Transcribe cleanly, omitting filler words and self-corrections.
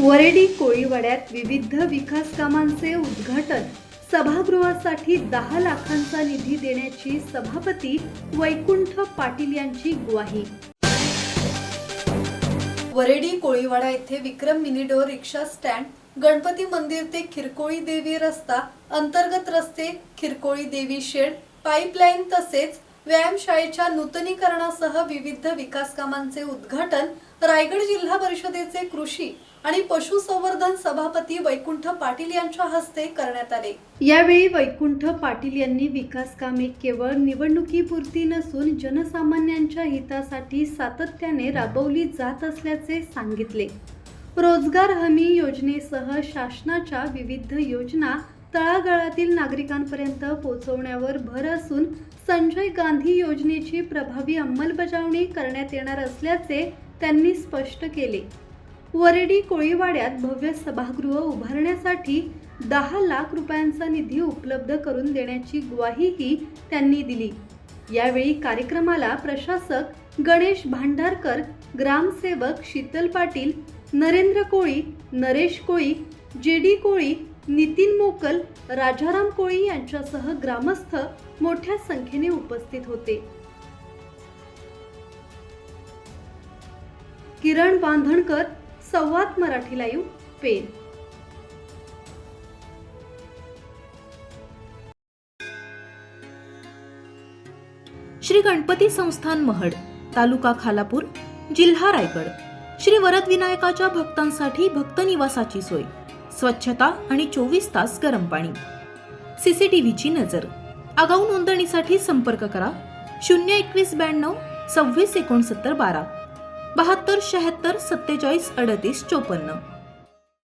वरेडी कोळीवाड्यात विविध विकास कामांचे उद्घाटन, सभागृहासाठी 10 लाखांचा निधी देण्याची सभापती वैकुंठ पाटील यांची ग्वाही। वरेडी कोळीवाडा येथे विक्रम मिनी डोर रिक्षा स्टँड, गणपती मंदिर ते खिरकोळी देवी रस्ता, अंतर्गत रस्ते, खिरकोळी देवी शेड, पाईपलाईन तसेच व्यायामशाळेच्या नूतनीकरणासह विविध विकास कामांचे उद्घाटन रायगड जिल्हा परिषदेचे कृषी आणि पशुसंवर्धन सभापती वैकुंठ पाटील यांच्या हस्ते करण्यात आले। यावेळी वैकुंठ पाटील यांनी विकास कामे केवळ निवडणुकीपुरती नसून जनसामान्यांच्या हितासाठी सातत्याने राबवली जात असल्याचे सांगितले। रोजगार हमी योजनेसह शासनाच्या विविध योजना तळागाळातील नागरिकांपर्यंत पोहोचवण्यावर भर असून संजय गांधी योजनेची प्रभावी अंमलबजावणी करण्यात येणार असल्याचे त्यांनी स्पष्ट केले। वरेडी कोळीवाड्यात भव्य सभागृह उभारण्यासाठी 10 लाख रुपयांचा निधी उपलब्ध करून देण्याची ग्वाहीही त्यांनी दिली। यावेळी कार्यक्रमाला प्रशासक गणेश भांडारकर, ग्रामसेवक शीतल पाटील, नरेंद्र कोळी, नरेश कोळी, जेडी कोळी, नितीन मोकल, राजाराम कोळी यांच्यासह ग्रामस्थ मोठ्या संख्येने उपस्थित होते। किरण बांधणकर, संवाद मराठी लाईव्ह, पेन। श्री गणपती संस्थान महड, तालुका खालापूर, जिल्हा रायगड। श्री वरद विनायकाच्या भक्तांसाठी भक्त निवासाची सोय, स्वच्छता आणि 24 तास गरम पाणी, सीसीटीव्हीची नजर। आगाऊ नोंदणीसाठी संपर्क करा 021 92 26 69 12 72 76 47 38 54।